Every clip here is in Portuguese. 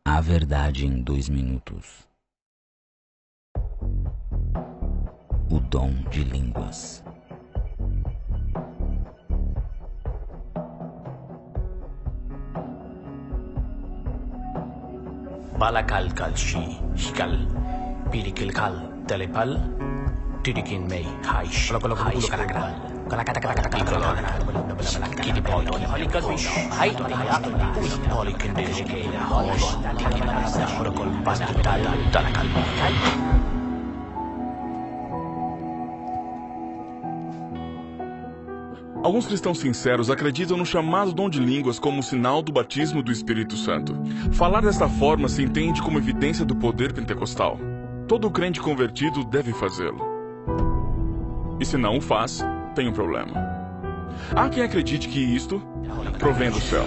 A verdade em 2 minutos. O dom de línguas. Balakal kalshi, shikal, pirikil kal, telepal, tirikin may, haish, haish kalakal, Alguns cristãos sinceros acreditam no chamado dom de línguas como sinal do batismo do Espírito Santo. Falar desta forma se entende como evidência do poder pentecostal. Todo crente convertido deve fazê-lo. E se não o faz, tem um problema. Há quem acredite que isto provém do céu.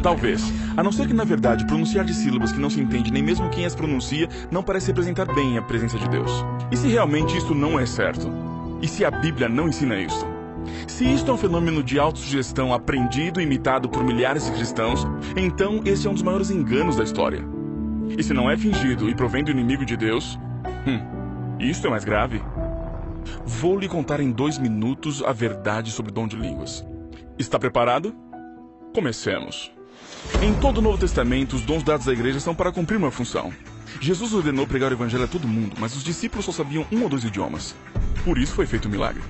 Talvez, a não ser que na verdade pronunciar de sílabas que não se entende nem mesmo quem as pronuncia não parece representar bem a presença de Deus. E se realmente isto não é certo? E se a Bíblia não ensina isto? Se isto é um fenômeno de autossugestão aprendido e imitado por milhares de cristãos, então esse é um dos maiores enganos da história. E se não é fingido e provém do inimigo de Deus, isto é mais grave. Vou lhe contar em 2 minutos a verdade sobre o dom de línguas. Está preparado? Comecemos. Em todo o Novo Testamento, os dons dados à igreja são para cumprir uma função. Jesus ordenou pregar o evangelho a todo mundo, mas os discípulos só sabiam 1 ou 2 idiomas. Por isso foi feito um milagre.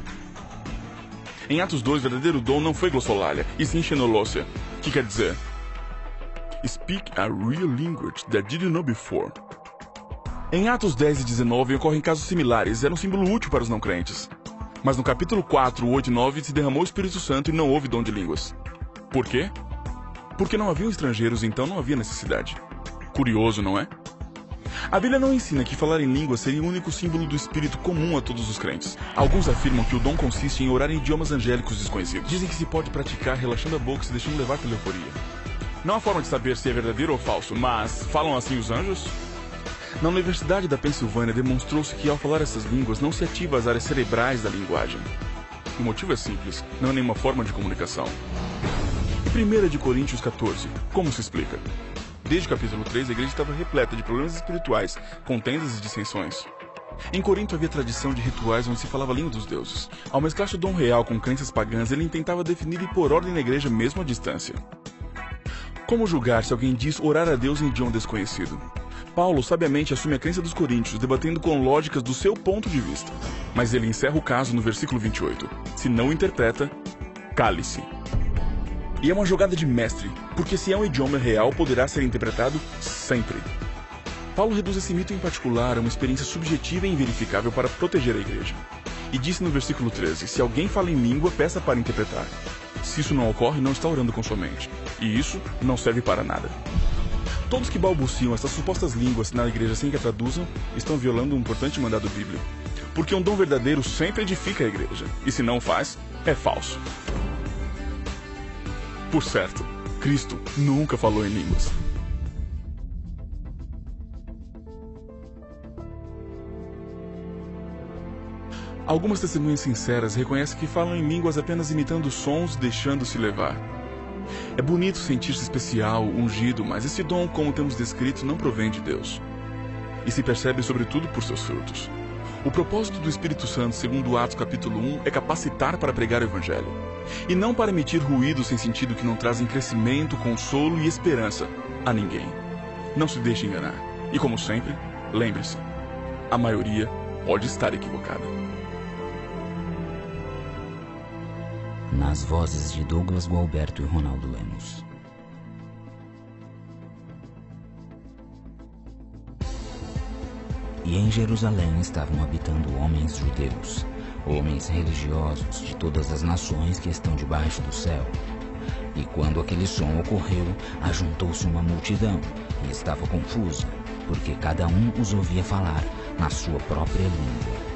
Em Atos 2, o verdadeiro dom não foi glossolalia, e sim xenolosia, que quer dizer Speak a real language that didn't know before. Em Atos 10 e 19 ocorrem casos similares, era um símbolo útil para os não crentes. Mas no capítulo 4, 8 e 9 se derramou o Espírito Santo e não houve dom de línguas. Por quê? Porque não haviam estrangeiros, então não havia necessidade. Curioso, não é? A Bíblia não ensina que falar em línguas seria o único símbolo do Espírito comum a todos os crentes. Alguns afirmam que o dom consiste em orar em idiomas angélicos desconhecidos. Dizem que se pode praticar relaxando a boca e se deixando levar pela euforia. Não há forma de saber se é verdadeiro ou falso, mas falam assim os anjos? Na Universidade da Pensilvânia demonstrou-se que ao falar essas línguas não se ativa as áreas cerebrais da linguagem. O motivo é simples, não é nenhuma forma de comunicação. 1 Coríntios 14, como se explica? Desde o capítulo 3, a igreja estava repleta de problemas espirituais, contendas e dissensões. Em Corinto havia tradição de rituais onde se falava a língua dos deuses. Ao mesclar-se o dom real com crenças pagãs, ele tentava definir e pôr ordem na igreja mesmo à distância. Como julgar se alguém diz orar a Deus em idioma desconhecido? Paulo sabiamente assume a crença dos coríntios, debatendo com lógicas do seu ponto de vista. Mas ele encerra o caso no versículo 28. Se não interpreta, cale-se. E é uma jogada de mestre, porque se é um idioma real, poderá ser interpretado sempre. Paulo reduz esse mito em particular a uma experiência subjetiva e inverificável para proteger a igreja. E disse no versículo 13, se alguém fala em língua, peça para interpretar. Se isso não ocorre, não está orando com sua mente. E isso não serve para nada. Todos que balbuciam essas supostas línguas na igreja sem que a traduzam, estão violando um importante mandado bíblico. Porque um dom verdadeiro sempre edifica a igreja, e se não faz, é falso. Por certo, Cristo nunca falou em línguas. Algumas testemunhas sinceras reconhecem que falam em línguas apenas imitando sons, deixando-se levar. É bonito sentir-se especial, ungido, mas esse dom, como temos descrito, não provém de Deus. E se percebe sobretudo por seus frutos. O propósito do Espírito Santo, segundo Atos capítulo 1, é capacitar para pregar o Evangelho. E não para emitir ruídos sem sentido que não trazem crescimento, consolo e esperança a ninguém. Não se deixe enganar. E como sempre, lembre-se, a maioria pode estar equivocada. Nas vozes de Douglas Gualberto e Ronaldo Lemos. E em Jerusalém estavam habitando homens judeus, homens religiosos de todas as nações que estão debaixo do céu. E quando aquele som ocorreu, ajuntou-se uma multidão, e estava confusa, porque cada um os ouvia falar na sua própria língua.